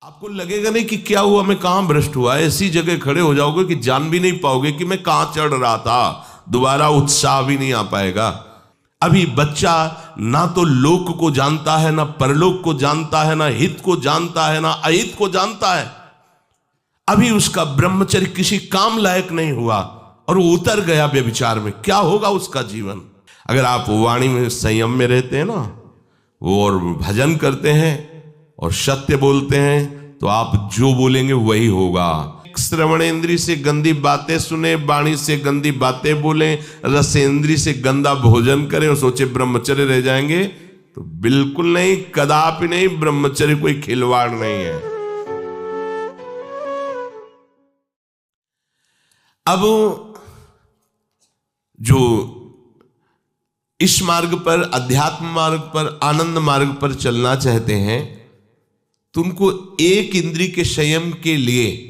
आपको लगेगा नहीं कि क्या हुआ, मैं कहां भ्रष्ट हुआ, ऐसी जगह खड़े हो जाओगे कि जान भी नहीं पाओगे कि मैं कहां चढ़ रहा था। दोबारा उत्साह भी नहीं आ पाएगा। अभी बच्चा ना तो लोक को जानता है, ना परलोक को जानता है, ना हित को जानता है, ना अहित को जानता है। अभी उसका ब्रह्मचर्य किसी काम लायक नहीं हुआ और वो उतर गया व्यभिचार में। क्या होगा उसका जीवन? अगर आप वाणी में संयम में रहते हैं ना, वो और भजन करते हैं और सत्य बोलते हैं, तो आप जो बोलेंगे वही होगा। श्रवणेंद्री से गंदी बातें सुने, वाणी से गंदी बातें बोले, रसेंद्री से गंदा भोजन करें और सोचे ब्रह्मचर्य रह जाएंगे, तो बिल्कुल नहीं, कदापि नहीं। ब्रह्मचर्य कोई खिलवाड़ नहीं है। अब जो इस मार्ग पर, अध्यात्म मार्ग पर, आनंद मार्ग पर चलना चाहते हैं, तो उनको एक इंद्रिय के संयम के लिए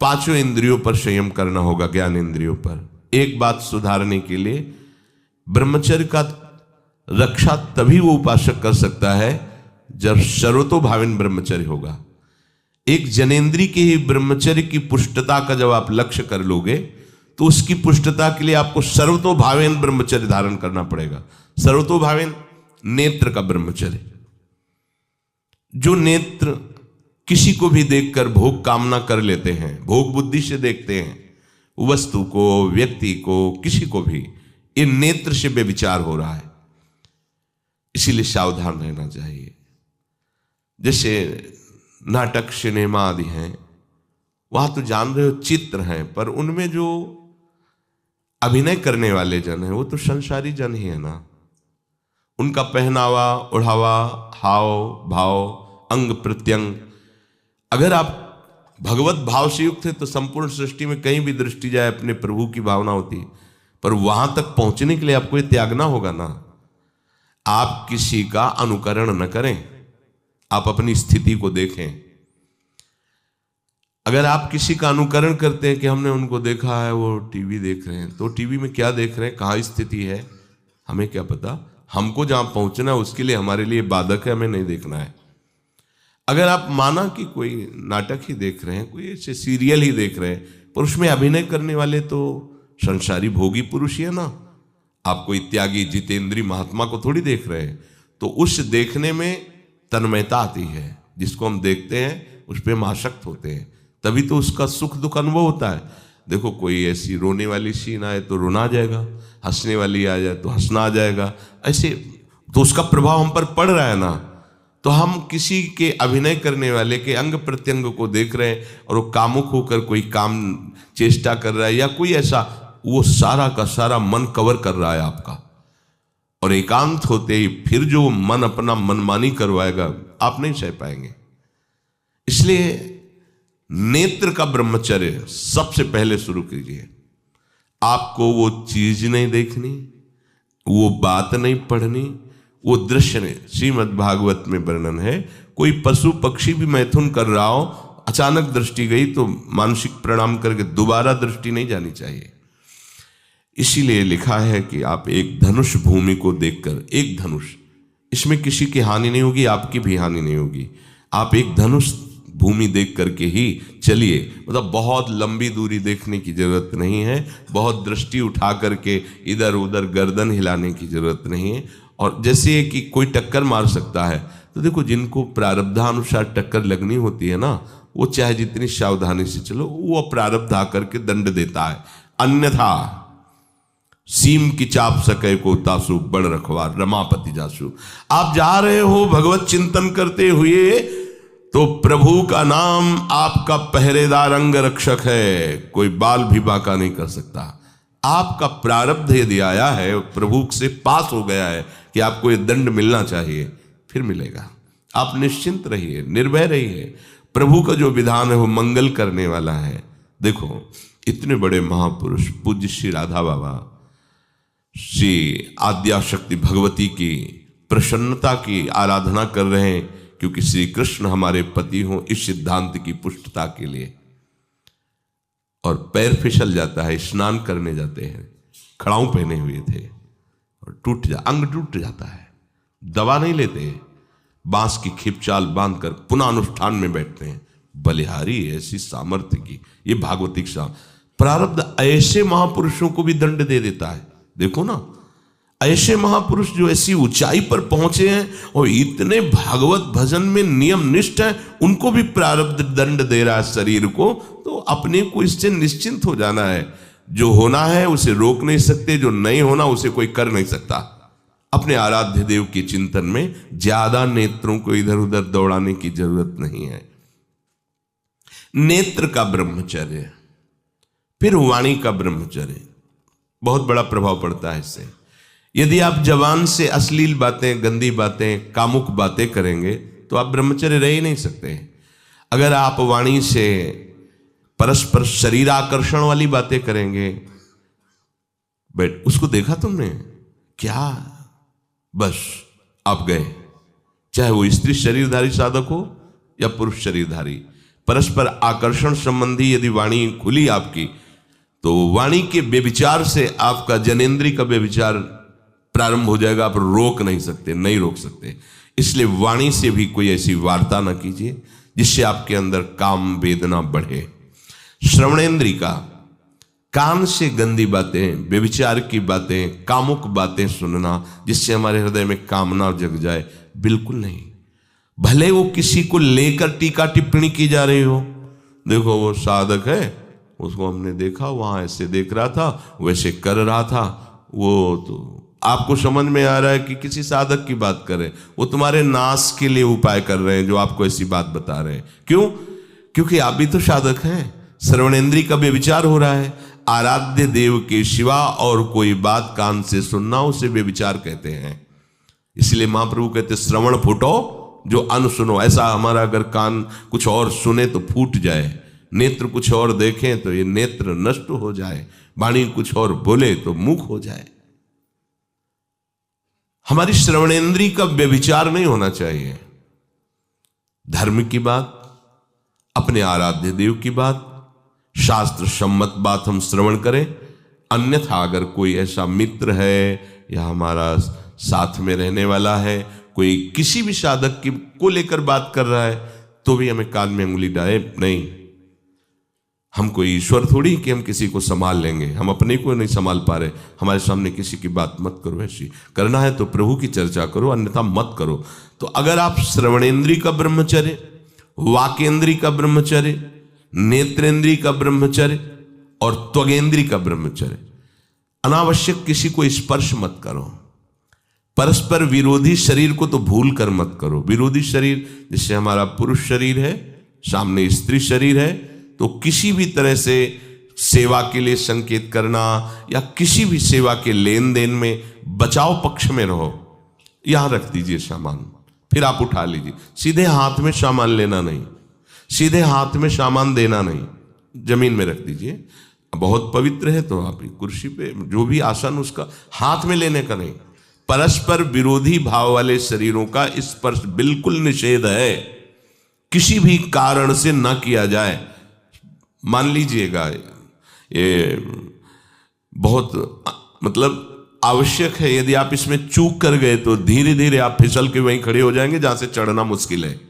पांचों इंद्रियों पर संयम करना होगा, ज्ञान इंद्रियों पर। एक बात सुधारने के लिए, ब्रह्मचर्य का रक्षा तभी वो उपासक कर सकता है जब सर्वतोभावेन ब्रह्मचर्य होगा। एक जनेन्द्रीय के ही ब्रह्मचर्य की पुष्टता का जब आप लक्ष्य कर लोगे, तो उसकी पुष्टता के लिए आपको सर्वतोभावेन ब्रह्मचर्य धारण करना पड़ेगा। सर्वतोभावेन नेत्र का ब्रह्मचर्य, जो नेत्र किसी को भी देखकर भोग कामना कर लेते हैं, भोग बुद्धि से देखते हैं वस्तु को, व्यक्ति को, किसी को भी, ये नेत्र से व्यभिचार हो रहा है। इसीलिए सावधान रहना चाहिए। जैसे नाटक, सिनेमा आदि हैं, वहां तो जान रहे हो चित्र हैं, पर उनमें जो अभिनय करने वाले जन हैं वो तो संसारी जन ही है ना। उनका पहनावा, ओढ़ावा, हाव भाव, अंग प्रत्यंग, अगर आप भगवत भाव से युक्त है तो संपूर्ण सृष्टि में कहीं भी दृष्टि जाए अपने प्रभु की भावना होती है। पर वहां तक पहुंचने के लिए आपको ये त्यागना होगा ना। आप किसी का अनुकरण न करें, आप अपनी स्थिति को देखें। अगर आप किसी का अनुकरण करते हैं कि हमने उनको देखा है, वो टीवी देख रहे हैं, तो टीवी में क्या देख रहे हैं, कहाँ स्थिति है, हमें क्या पता। हमको जहां पहुंचना है उसके लिए हमारे लिए बाधक है, हमें नहीं देखना है। अगर आप माना कि कोई नाटक ही देख रहे हैं, कोई ऐसे सीरियल ही देख रहे हैं, पर उसमें अभिनय करने वाले तो संसारी भोगी पुरुष ही है ना। आप कोई त्यागी जितेंद्रीय महात्मा को थोड़ी देख रहे हैं। तो उस देखने में तन्मयता आती है, जिसको हम देखते हैं उस पर हम आसक्त होते हैं, तभी तो उसका सुख दुख अनुभव होता है। देखो, कोई ऐसी रोने वाली सीन आए तो रोना आ जाएगा, हंसने वाली आ जाए तो हंसना आ जाएगा, ऐसे तो उसका प्रभाव हम पर पड़ रहा है ना। तो हम किसी के अभिनय करने वाले के अंग प्रत्यंग को देख रहे हैं और वो कामुक होकर कोई काम चेष्टा कर रहा है, या कोई ऐसा, वो सारा का सारा मन कवर कर रहा है आपका। और एकांत होते ही फिर जो मन अपना मनमानी करवाएगा, आप नहीं सह पाएंगे। इसलिए नेत्र का ब्रह्मचर्य सबसे पहले शुरू कीजिए। आपको वो चीज नहीं देखनी, वो बात नहीं पढ़नी, वो दृश्य नहीं। श्रीमद् भागवत में वर्णन है, कोई पशु पक्षी भी मैथुन कर रहा हो, अचानक दृष्टि गई तो मानसिक प्रणाम करके दोबारा दृष्टि नहीं जानी चाहिए। इसीलिए लिखा है कि आप एक धनुष भूमि को देखकर, एक धनुष, इसमें किसी की हानि नहीं होगी, आपकी भी हानि नहीं होगी। आप एक धनुष भूमि देख करके ही चलिए। मतलब बहुत लंबी दूरी देखने की जरूरत नहीं है, बहुत दृष्टि उठा करके इधर उधर गर्दन हिलाने की जरूरत नहीं है। और जैसे कि कोई टक्कर मार सकता है, तो देखो जिनको प्रारब्धानुसार टक्कर लगनी होती है ना, वो चाहे जितनी सावधानी से चलो, वो प्रारब्ध आकर के दंड देता है। अन्यथा सीम की चाप सके को तासु, बड़ रखवार रमापति जासु। आप जा रहे हो भगवत चिंतन करते हुए, तो प्रभु का नाम आपका पहरेदार अंग रक्षक है, कोई बाल भी बाका नहीं कर सकता। आपका प्रारब्ध यदि आया है, प्रभु से पास हो गया है कि आपको ये दंड मिलना चाहिए, फिर मिलेगा। आप निश्चिंत रहिए, निर्भय रहिए। प्रभु का जो विधान है वो मंगल करने वाला है। देखो, इतने बड़े महापुरुष पूज्य श्री राधा बाबा, श्री आद्याशक्ति भगवती की प्रसन्नता की आराधना कर रहे हैं, क्योंकि श्री कृष्ण हमारे पति हों, इस सिद्धांत की पुष्टता के लिए। और पैर फिसल जाता है, स्नान करने जाते हैं, खड़ाऊ पहने हुए थे और अंग टूट जाता है, दवा नहीं लेते, बांस की खिपचाल बांधकर पुनः अनुष्ठान में बैठते हैं। बलिहारी ऐसी सामर्थ्य की, ये भागवतिक प्रारब्ध ऐसे महापुरुषों को भी दंड दे देता है। देखो ना, ऐसे महापुरुष जो ऐसी ऊंचाई पर पहुंचे हैं और इतने भागवत भजन में नियम निष्ठ है, उनको भी प्रारब्ध दंड दे रहा है शरीर को। तो अपने को इससे निश्चिंत हो जाना है। जो होना है उसे रोक नहीं सकते, जो नहीं होना उसे कोई कर नहीं सकता। अपने आराध्य देव के चिंतन में ज्यादा नेत्रों को इधर उधर दौड़ाने की जरूरत नहीं है। नेत्र का ब्रह्मचर्य, फिर वाणी का ब्रह्मचर्य, बहुत बड़ा प्रभाव पड़ता है इससे। यदि आप जवान से अश्लील बातें, गंदी बातें, कामुक बातें करेंगे तो आप ब्रह्मचर्य रह ही नहीं सकते। अगर आप वाणी से परस्पर शरीर आकर्षण वाली बातें करेंगे, उसको देखा तुमने क्या, बस आप गए। चाहे वो स्त्री शरीरधारी साधक हो या पुरुष शरीरधारी, परस्पर आकर्षण संबंधी यदि वाणी खुली आपकी, तो वाणी के व्यभिचार से आपका जनेंद्रिय का व्यभिचार प्रारंभ हो जाएगा। आप रोक नहीं सकते, नहीं रोक सकते। इसलिए वाणी से भी कोई ऐसी वार्ता ना कीजिए जिससे आपके अंदर काम वेदना बढ़े। श्रवणेंद्रिय का, कान से गंदी बातें, व्यभिचार की बातें, कामुक बातें सुनना जिससे हमारे हृदय में कामना जग जाए, बिल्कुल नहीं। भले वो किसी को लेकर टीका टिप्पणी की जा रही हो, देखो वो साधक है, उसको हमने देखा वहां ऐसे देख रहा था, वैसे कर रहा था, वो तो आपको समझ में आ रहा है कि किसी साधक की बात कर रहे हैं, वो तुम्हारे नाश के लिए उपाय कर रहे हैं जो आपको ऐसी बात बता रहे हैं। क्यों? क्योंकि आप भी तो साधक हैं। श्रवणेंद्रिय का व्यभिचार हो रहा है। आराध्य देव के सिवा और कोई बात कान से सुनना उसे व्यभिचार कहते हैं। इसलिए महाप्रभु कहते श्रवण फूटो जो अन सुनो। ऐसा हमारा अगर कान कुछ और सुने तो फूट जाए, नेत्र कुछ और देखें तो ये नेत्र नष्ट हो जाए, वाणी कुछ और बोले तो मुख हो जाए। हमारी श्रवणेंद्रिय का व्यभिचार नहीं होना चाहिए। धर्म की बात, अपने आराध्य देव की बात, शास्त्र सम्मत बात हम श्रवण करें। अन्यथा अगर कोई ऐसा मित्र है या हमारा साथ में रहने वाला है, कोई किसी भी साधक की को लेकर बात कर रहा है, तो भी हमें कान में उंगली डाले नहीं। हम कोई ईश्वर थोड़ी कि हम किसी को संभाल लेंगे, हम अपने को नहीं संभाल पा रहे। हमारे सामने किसी की बात मत करो, ऐसी करना है तो प्रभु की चर्चा करो, अन्यथा मत करो। तो अगर आप श्रवणेंद्रिय का ब्रह्मचर्य, वाकेंद्रिय का ब्रह्मचर्य, नेत्रेंद्रिय का ब्रह्मचर्य और त्वगेंद्रिय का ब्रह्मचर्य, अनावश्यक किसी को स्पर्श मत करो। परस्पर विरोधी शरीर को तो भूल कर मत करो। विरोधी शरीर जिससे हमारा पुरुष शरीर है, सामने स्त्री शरीर है, तो किसी भी तरह से सेवा के लिए संकेत करना या किसी भी सेवा के लेन देन में बचाव पक्ष में रहो। यहां रख दीजिए सामान, फिर आप उठा लीजिए। सीधे हाथ में सामान लेना नहीं, सीधे हाथ में सामान देना नहीं, जमीन में रख दीजिए। बहुत पवित्र है तो आप कुर्सी पे जो भी आसन उसका हाथ में लेने का नहीं। परस्पर विरोधी भाव वाले शरीरों का स्पर्श बिल्कुल निषेध है, किसी भी कारण से न किया जाए। मान लीजिएगा ये बहुत मतलब आवश्यक है, यदि आप इसमें चूक कर गए तो धीरे धीरे आप फिसल के वहीं खड़े हो जाएंगे जहां से चढ़ना मुश्किल है।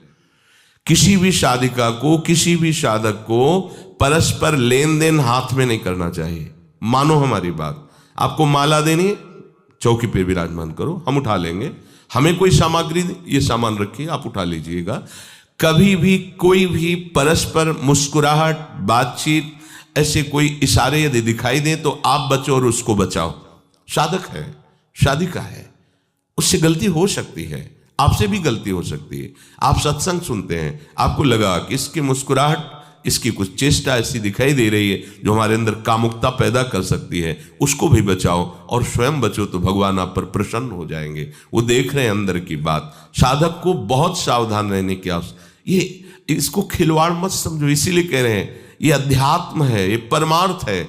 किसी भी साधिका को, किसी भी साधक को परस्पर लेन देन हाथ में नहीं करना चाहिए। मानो हमारी बात, आपको माला देनी, चौकी पे विराजमान करो, हम उठा लेंगे। हमें कोई सामग्री, ये सामान रखिए, आप उठा लीजिएगा। कभी भी कोई भी परस्पर मुस्कुराहट, बातचीत, ऐसे कोई इशारे यदि दिखाई दे तो आप बचो और उसको बचाओ। साधक है, साधिका है, उससे गलती हो सकती है, आपसे भी गलती हो सकती है। आप सत्संग सुनते हैं, आपको लगा कि इसकी मुस्कुराहट, इसकी कुछ चेष्टा ऐसी दिखाई दे रही है जो हमारे अंदर कामुकता पैदा कर सकती है, उसको भी बचाओ और स्वयं बचो, तो भगवान आप पर प्रसन्न हो जाएंगे। वो देख रहे हैं अंदर की बात। साधक को बहुत सावधान रहने की आवश्यकता। ये इसको खिलवाड़ मत समझो, इसीलिए कह रहे हैं ये अध्यात्म है, ये परमार्थ है।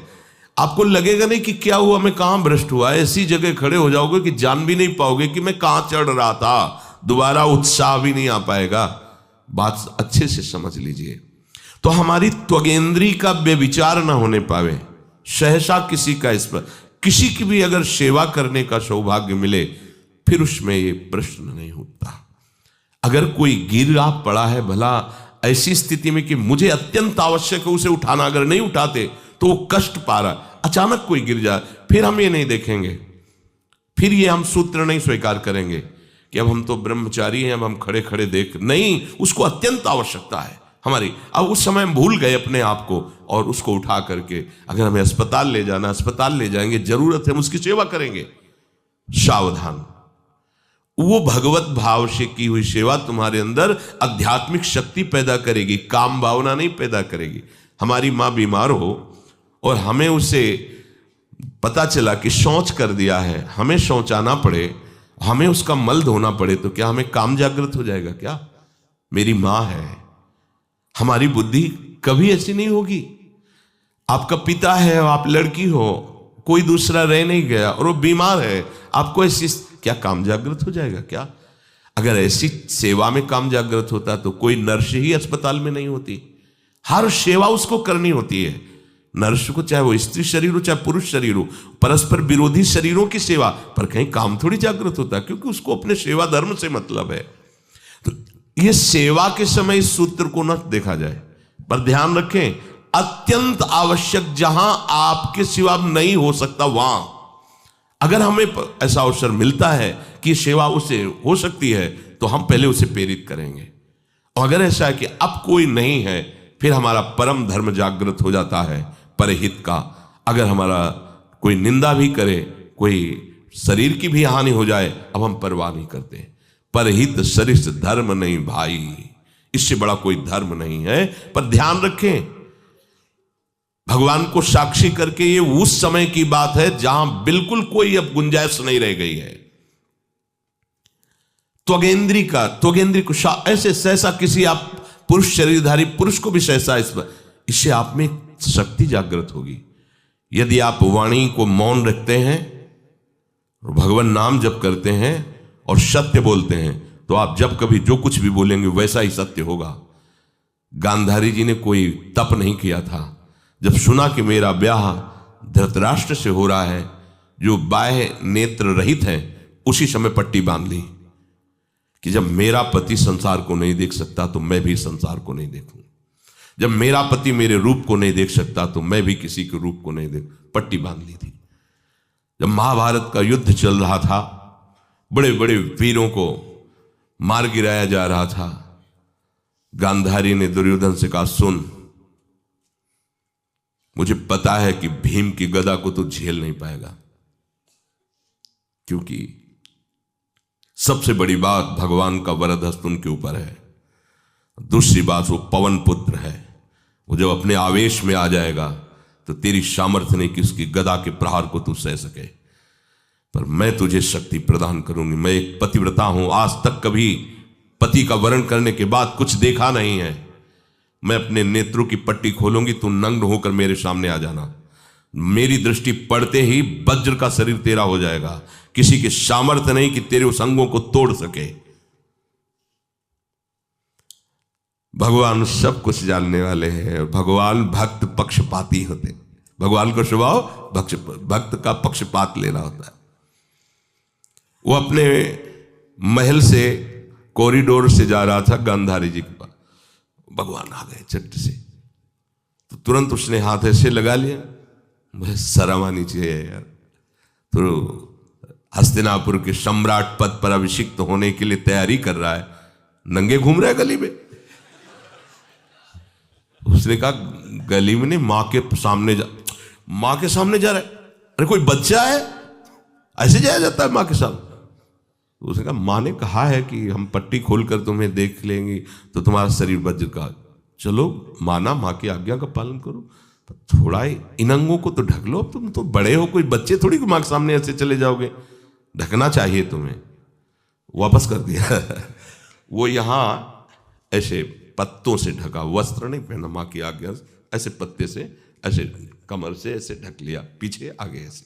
आपको लगेगा नहीं कि क्या हुआ, मैं कहां भ्रष्ट हुआ, ऐसी जगह खड़े हो जाओगे कि जान भी नहीं पाओगे कि मैं कहां चढ़ रहा था, दोबारा उत्साह भी नहीं आ पाएगा। बात अच्छे से समझ लीजिए। तो हमारी त्वगेंद्रिय का व्यभिचार ना होने पावे, सहसा किसी का इस पर, किसी की भी अगर सेवा करने का सौभाग्य मिले, फिर उसमें ये प्रश्न नहीं उठता। अगर कोई गिरा पड़ा है भला ऐसी स्थिति में कि मुझे अत्यंत आवश्यक है उसे उठाना, अगर नहीं उठाते तो वो कष्ट पा रहा, अचानक कोई गिर जाए, फिर हम ये नहीं देखेंगे, फिर ये हम सूत्र नहीं स्वीकार करेंगे कि अब हम तो ब्रह्मचारी हैं, अब हम खड़े खड़े देख नहीं, उसको अत्यंत आवश्यकता है हमारी। अब उस समय हम भूल गए अपने आप को और उसको उठा करके अगर हमें अस्पताल ले जाना, अस्पताल ले जाएंगे, जरूरत है हम उसकी सेवा करेंगे। सावधान, वो भगवत भाव से की हुई सेवा तुम्हारे अंदर आध्यात्मिक शक्ति पैदा करेगी, काम भावना नहीं पैदा करेगी। हमारी माँ बीमार हो और हमें उसे पता चला कि शौच कर दिया है, हमें शौचाना पड़े, हमें उसका मल धोना पड़े, तो क्या हमें काम जागृत हो जाएगा? क्या मेरी माँ है। हमारी बुद्धि कभी ऐसी नहीं होगी। आपका पिता है, आप लड़की हो, कोई दूसरा रह नहीं गया और वो बीमार है, आपको ऐसी क्या काम जागृत हो जाएगा? क्या अगर ऐसी सेवा में काम जागृत होता तो कोई नर्स ही अस्पताल में नहीं होती। हर सेवा उसको करनी होती है, नर्स को, चाहे वो स्त्री शरीर हो चाहे पुरुष शरीर हो, परस्पर विरोधी शरीरों की सेवा, पर कहीं काम थोड़ी जागृत होता, क्योंकि उसको अपने सेवा धर्म से मतलब है। तो ये सेवा के समय इस सूत्र को न देखा जाए, पर ध्यान रखें, अत्यंत आवश्यक जहां आपके सिवा नहीं हो सकता वहां अगर हमें ऐसा अवसर मिलता है कि सेवा उसे हो सकती है तो हम पहले उसे प्रेरित करेंगे। और अगर ऐसा है कि अब कोई नहीं है, फिर हमारा परम धर्म जागृत हो जाता है परहित का। अगर हमारा कोई निंदा भी करे, कोई शरीर की भी हानि हो जाए, अब हम परवाह नहीं करते। परहित सरिस धर्म नहीं भाई, इससे बड़ा कोई धर्म नहीं है। पर ध्यान रखें, भगवान को साक्षी करके ये उस समय की बात है जहां बिल्कुल कोई अब गुंजाइश नहीं रह गई है। त्वगेंद्री को ऐसे सहसा किसी आप पुरुष शरीरधारी पुरुष को भी सहसा इससे आप में शक्ति जागृत होगी। यदि आप वाणी को मौन रखते हैं और भगवान नाम जप करते हैं और सत्य बोलते हैं, तो आप जब कभी जो कुछ भी बोलेंगे वैसा ही सत्य होगा। गांधारी जी ने कोई तप नहीं किया था, जब सुना कि मेरा ब्याह धृतराष्ट्र से हो रहा है जो बाह्य नेत्र रहित है, उसी समय पट्टी बांध ली कि जब मेरा पति संसार को नहीं देख सकता तो मैं भी संसार को नहीं देखूं, जब मेरा पति मेरे रूप को नहीं देख सकता तो मैं भी किसी के रूप को नहीं देख, पट्टी बांध ली थी। जब महाभारत का युद्ध चल रहा था, बड़े बड़े वीरों को मार गिराया जा रहा था, गांधारी ने दुर्योधन से कहा, सुन, मुझे पता है कि भीम की गदा को तू झेल नहीं पाएगा, क्योंकि सबसे बड़ी बात भगवान का वरद हस्त उनके ऊपर है। दूसरी बात, वो पवन पुत्र है, वो जब अपने आवेश में आ जाएगा तो तेरी सामर्थ्य नहीं कि उसकी गदा के प्रहार को तू सह सके, पर मैं तुझे शक्ति प्रदान करूंगी। मैं एक पतिव्रता हूं, आज तक कभी पति का वरण करने के बाद कुछ देखा नहीं है। मैं अपने नेत्रों की पट्टी खोलूंगी, तू नग्न होकर मेरे सामने आ जाना। मेरी दृष्टि पड़ते ही वज्र का शरीर तेरा हो जाएगा, किसी के सामर्थ्य नहीं कि तेरे उस अंगों को तोड़ सके। भगवान सब कुछ जानने वाले हैं। भगवान भक्त पक्षपाती होते, भगवान का स्वभाव भक्त का पक्षपात लेना होता है। वो अपने महल से कॉरिडोर से जा रहा था गांधारी जी के पास, भगवान आ गए चट से, तो तुरंत उसने हाथ ऐसे लगा लिया, मुझे शर्म आनी चाहिए यार, तो हस्तिनापुर के सम्राट पद पर अभिषिक्त होने के लिए तैयारी कर रहा है, नंगे घूम रहा है गली में। उसने कहा, गली में नहीं, माँ के सामने जा रहा है। अरे कोई बच्चा है, ऐसे जाया जाता है माँ के सामने? उसने कहा, माँ ने कहा है कि हम पट्टी खोलकर तुम्हें देख लेंगे तो तुम्हारा शरीर वज्र का, चलो माना, माँ की आज्ञा का पालन करो, थोड़ा इन अंगों को तो ढक लो, तुम तो बड़े हो, कोई बच्चे थोड़ी माँ के सामने ऐसे चले जाओगे, ढकना चाहिए तुम्हें। वापस कर दिया। वो यहाँ ऐसे पत्तों से ढका, वस्त्र नहीं पहना, माँ की आज्ञा, ऐसे पत्ते से ऐसे कमर से ऐसे ढक लिया, पीछे आगे ऐसे।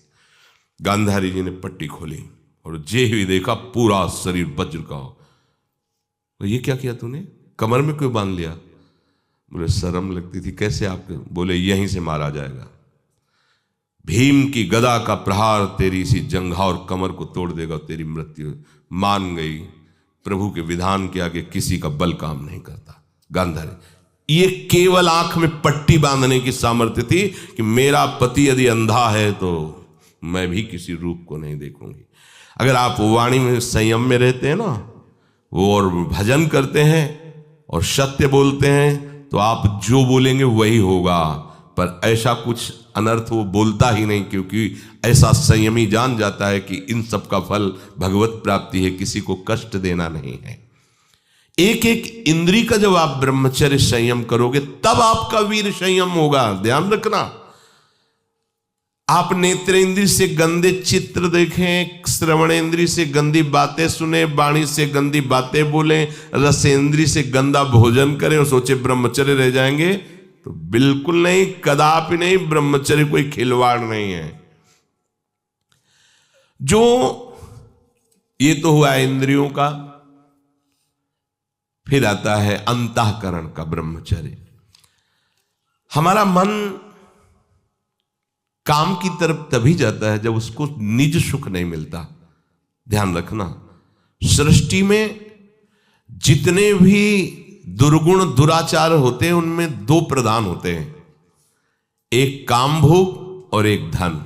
गांधारी जी ने पट्टी खोली और जे ही देखा पूरा शरीर वज्र का। तो ये क्या किया तूने, कमर में क्यों बांध लिया? बोले शर्म लगती थी। कैसे आपके? बोले यहीं से मारा जाएगा, भीम की गदा का प्रहार तेरी इसी जंघा और कमर को तोड़ देगा, तेरी मृत्यु। मान गई, प्रभु के विधान के आगे किसी का बल काम नहीं करता। गांधारी, ये केवल आंख में पट्टी बांधने की सामर्थ्य थी कि मेरा पति यदि अंधा है तो मैं भी किसी रूप को नहीं देखूंगी। अगर आप वाणी में संयम में रहते हैं ना, वो और भजन करते हैं और सत्य बोलते हैं, तो आप जो बोलेंगे वही होगा। पर ऐसा कुछ अनर्थ वो बोलता ही नहीं, क्योंकि ऐसा संयमी जान जाता है कि इन सब का फल भगवत प्राप्ति है, किसी को कष्ट देना नहीं है। एक एक इंद्री का जब आप ब्रह्मचर्य संयम करोगे तब आपका वीर संयम होगा। ध्यान रखना, आप नेत्रेंद्री से गंदे चित्र देखें, श्रवणेंद्री से गंदी बातें सुने, वाणी से गंदी बातें बोलें, रसेंद्री से गंदा भोजन करें और सोचे ब्रह्मचर्य रह जाएंगे, तो बिल्कुल नहीं, कदापि नहीं। ब्रह्मचर्य कोई खिलवाड़ नहीं है। जो ये तो हुआ इंद्रियों का, फिर आता है अंतःकरण का ब्रह्मचर्य। हमारा मन काम की तरफ तभी जाता है जब उसको निज सुख नहीं मिलता। ध्यान रखना, सृष्टि में जितने भी दुर्गुण दुराचार होते हैं उनमें दो प्रधान होते हैं, एक काम भोग और एक धन,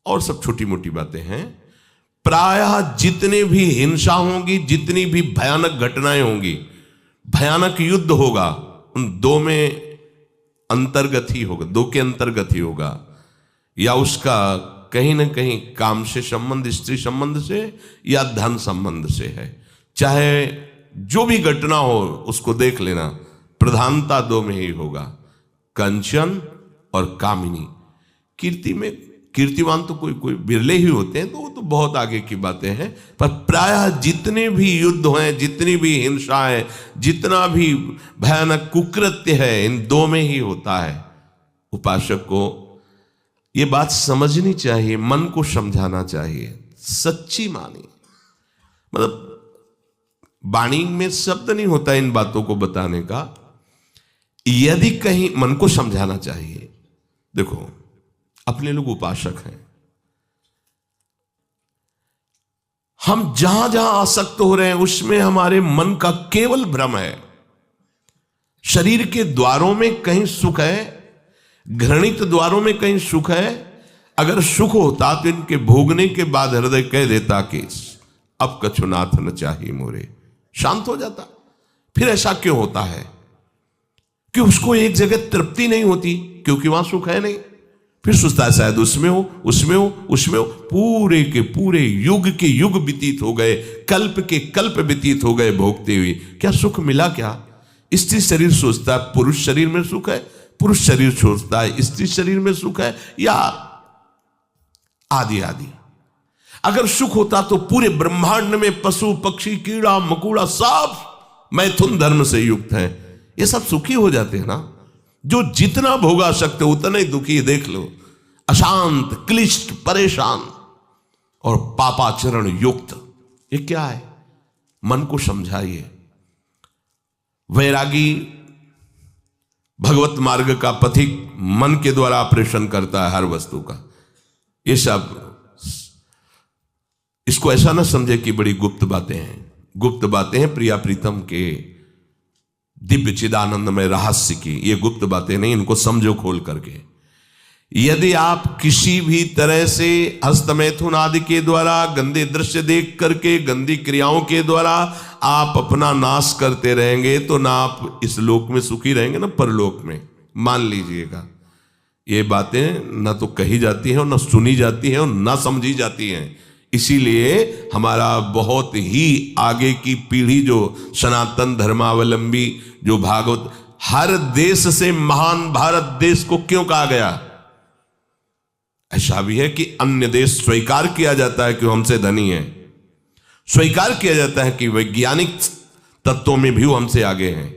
और सब छोटी मोटी बातें हैं। प्रायः जितने भी हिंसा होंगी, जितनी भी भयानक घटनाएं होंगी, भयानक युद्ध होगा, उन दो में अंतर्गत ही होगा, दो के अंतर्गत ही होगा। या उसका कहीं ना कहीं काम से संबंध, स्त्री संबंध से या धन संबंध से है। चाहे जो भी घटना हो उसको देख लेना, प्रधानता दो में ही होगा, कंचन और कामिनी। कीर्ति में कीर्तिवान तो कोई बिरले ही होते हैं, तो वो तो बहुत आगे की बातें हैं। पर प्रायः जितने भी युद्ध हैं, जितनी भी हिंसा है, जितना भी भयानक कुकृत्य है, इन दो में ही होता है। उपासक को ये बात समझनी चाहिए, मन को समझाना चाहिए, सच्ची मानी। मतलब वाणी में शब्द नहीं होता इन बातों को बताने का, यदि कहीं मन को समझाना चाहिए। देखो, अपने लोग उपासक हैं, हम जहां जहां आसक्त हो रहे हैं उसमें हमारे मन का केवल भ्रम है। शरीर के द्वारों में कहीं सुख है, घृणित द्वारों में कहीं सुख है। अगर सुख होता तो इनके भोगने के बाद हृदय कह देता कि अब कछुनाथ न चाहिए मोरे, शांत हो जाता। फिर ऐसा क्यों होता है कि उसको एक जगह तृप्ति नहीं होती? क्योंकि वहां सुख है नहीं। फिर सोचता है शायद उसमें हो, उसमें हो, उसमें हो। पूरे के पूरे युग के युग व्यतीत हो गए, कल्प के कल्प व्यतीत हो गए भोगते हुए, क्या सुख मिला? क्या स्त्री शरीर सोचता है पुरुष शरीर में सुख है, पुरुष शरीर सोचता है स्त्री शरीर में सुख है, या आदि आदि। अगर सुख होता तो पूरे ब्रह्मांड में पशु पक्षी कीड़ा मकोड़ा सब मैथुन धर्म से युक्त हैं, ये सब सुखी हो जाते हैं ना। जो जितना भोगा सकते उतना ही दुखी। देख लो, अशांत, क्लिष्ट, परेशान और पापाचरण युक्त। ये क्या है? मन को समझाइए। वैरागी भगवत मार्ग का पथिक मन के द्वारा ऑपरेशन करता है हर वस्तु का। ये सब, इसको ऐसा ना समझे कि बड़ी गुप्त बातें हैं। गुप्त बातें हैं प्रिया प्रीतम के दिव्य चिदानंद में रहस्य की, ये गुप्त बातें नहीं, इनको समझो खोल करके। यदि आप किसी भी तरह से हस्तमैथुन आदि के द्वारा, गंदे दृश्य देख करके, गंदी क्रियाओं के द्वारा आप अपना नाश करते रहेंगे, तो ना आप इस लोक में सुखी रहेंगे ना परलोक में। मान लीजिएगा, ये बातें ना तो कही जाती हैं और ना सुनी जाती हैं और ना समझी जाती हैं। इसीलिए हमारा बहुत ही आगे की पीढ़ी जो सनातन धर्मावलंबी, जो भागवत, हर देश से महान भारत देश को क्यों कहा गया? ऐसा भी है कि अन्य देश स्वीकार किया जाता है कि हमसे धनी है, स्वीकार किया जाता है कि वैज्ञानिक तत्वों में भी वो हमसे आगे हैं,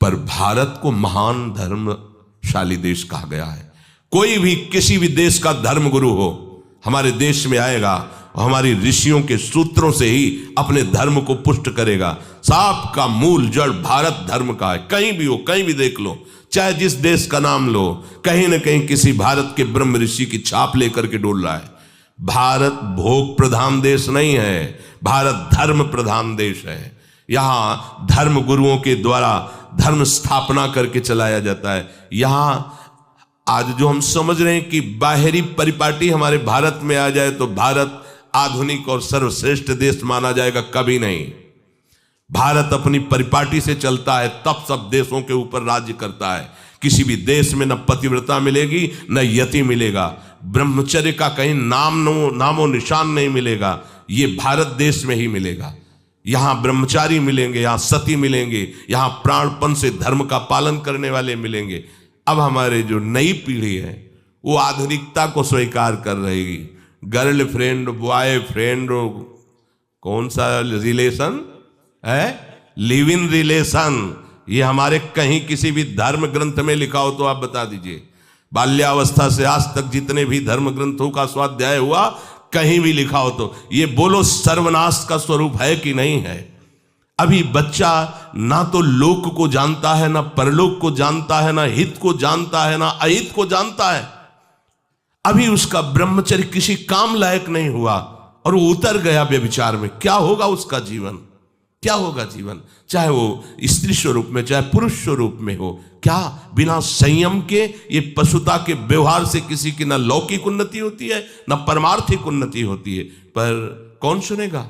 पर भारत को महान धर्मशाली देश कहा गया है। कोई भी किसी भी देश का धर्म गुरु हो, हमारे देश में आएगा और हमारी ऋषियों के सूत्रों से ही अपने धर्म को पुष्ट करेगा। साप का मूल जड़ भारत धर्म का है। कहीं भी हो, कहीं भी देख लो, चाहे जिस देश का नाम लो, कहीं ना कहीं किसी भारत के ब्रह्म ऋषि की छाप लेकर के डोल रहा है। भारत भोग प्रधान देश नहीं है, भारत धर्म प्रधान देश है। यहां धर्म गुरुओं के द्वारा धर्म स्थापना करके चलाया जाता है। यहां आज जो हम समझ रहे हैं कि बाहरी परिपाटी हमारे भारत में आ जाए तो भारत आधुनिक और सर्वश्रेष्ठ देश माना जाएगा, कभी नहीं। भारत अपनी परिपाटी से चलता है, तब सब देशों के ऊपर राज्य करता है। किसी भी देश में न पतिव्रता मिलेगी न यति मिलेगा, ब्रह्मचर्य का कहीं नामो निशान नहीं मिलेगा। ये भारत देश में ही मिलेगा। यहां ब्रह्मचारी मिलेंगे, यहां सती मिलेंगे, यहां प्राणपण से धर्म का पालन करने वाले मिलेंगे। अब हमारे जो नई पीढ़ी है वो आधुनिकता को स्वीकार कर रहेगी। गर्लफ्रेंड बॉयफ्रेंड कौन सा रिलेशन है, लिव इन रिलेशन, ये हमारे कहीं किसी भी धर्म ग्रंथ में लिखा हो तो आप बता दीजिए। बाल्यावस्था से आज तक जितने भी धर्म ग्रंथों का स्वाध्याय हुआ कहीं भी लिखा हो तो ये बोलो सर्वनाश का स्वरूप है कि नहीं है। अभी बच्चा ना तो लोक को जानता है, ना परलोक को जानता है, ना हित को जानता है, ना अहित को जानता है। अभी उसका ब्रह्मचर्य किसी काम लायक नहीं हुआ और वो उतर गया व्यभिचार में। क्या होगा उसका जीवन, क्या होगा जीवन, चाहे वो स्त्री स्वरूप में चाहे पुरुष स्वरूप में हो। क्या बिना संयम के ये पशुता के व्यवहार से किसी की ना लौकिक उन्नति होती है ना परमार्थिक उन्नति होती है। पर कौन सुनेगा,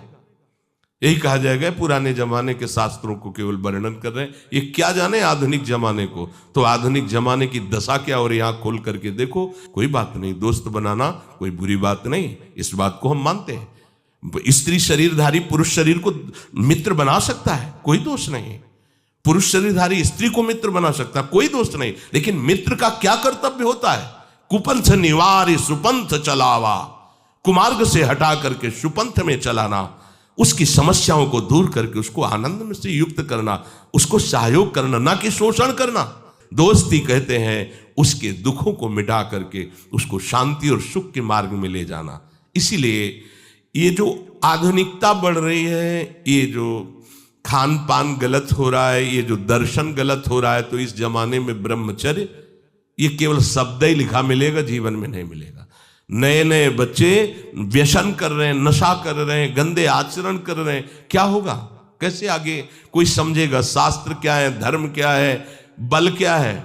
यही कहा जाएगा पुराने जमाने के शास्त्रों को केवल वर्णन कर रहे हैं, ये क्या जाने आधुनिक जमाने को। तो आधुनिक जमाने की दशा क्या और यहाँ खोल करके देखो। कोई बात नहीं, दोस्त बनाना कोई बुरी बात नहीं, इस बात को हम मानते हैं। स्त्री शरीरधारी पुरुष शरीर को मित्र बना सकता है, कोई दोष नहीं। पुरुष शरीरधारी स्त्री को मित्र बना सकता है, कोई दोष नहीं। लेकिन मित्र का क्या कर्तव्य होता है, कुपंथ निवारि सुपंथ चलावा, कुमार्ग से हटा करके सुपंथ में चलाना, उसकी समस्याओं को दूर करके उसको आनंद में से युक्त करना, उसको सहयोग करना, ना कि शोषण करना। दोस्ती कहते हैं उसके दुखों को मिटा करके उसको शांति और सुख के मार्ग में ले जाना। इसीलिए ये जो आधुनिकता बढ़ रही है, ये जो खान पान गलत हो रहा है, ये जो दर्शन गलत हो रहा है, तो इस जमाने में ब्रह्मचर्य ये केवल शब्द ही लिखा मिलेगा, जीवन में नहीं मिलेगा। नए नए बच्चे व्यसन कर रहे हैं, नशा कर रहे हैं, गंदे आचरण कर रहे हैं, क्या होगा, कैसे आगे कोई समझेगा शास्त्र क्या है, धर्म क्या है, बल क्या है।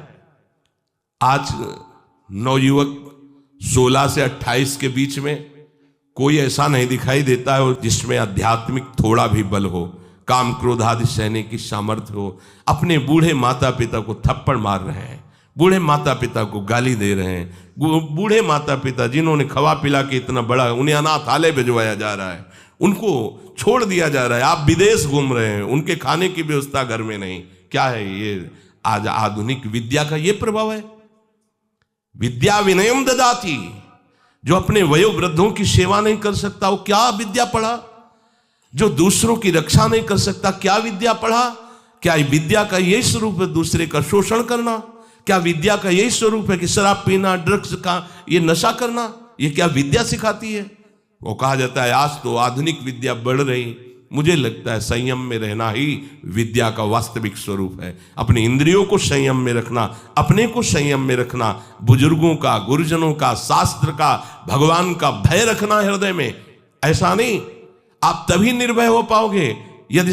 आज नवयुवक 16 से 28 के बीच में कोई ऐसा नहीं दिखाई देता है जिसमें आध्यात्मिक थोड़ा भी बल हो, काम क्रोध आदि सहने की सामर्थ्य हो। अपने बूढ़े माता पिता को थप्पड़ मार रहे हैं, बूढ़े माता पिता को गाली दे रहे हैं, बूढ़े माता पिता जिन्होंने खवा पिला के इतना बड़ा, उन्हें अनाथालय भिजवाया जा रहा है, उनको छोड़ दिया जा रहा है। आप विदेश घूम रहे हैं, उनके खाने की व्यवस्था घर में नहीं। क्या है ये, आज आधुनिक विद्या का ये प्रभाव है। विद्या विनयम ददाति, जो अपने वयोवृद्धों की सेवा नहीं कर सकता वो क्या विद्या पढ़ा, जो दूसरों की रक्षा नहीं कर सकता क्या विद्या पढ़ा। क्या विद्या का यही स्वरूप है दूसरे का शोषण करना, क्या विद्या का यही स्वरूप है कि शराब पीना, ड्रग्स का ये नशा करना, ये क्या विद्या सिखाती है। वो कहा जाता है आज तो आधुनिक विद्या बढ़ रही, मुझे लगता है संयम में रहना ही विद्या का वास्तविक स्वरूप है। अपनी इंद्रियों को संयम में रखना, अपने को संयम में रखना, बुजुर्गों का, गुरुजनों का, शास्त्र का, भगवान का भय रखना हृदय में। ऐसा नहीं, आप तभी निर्भय हो पाओगे यदि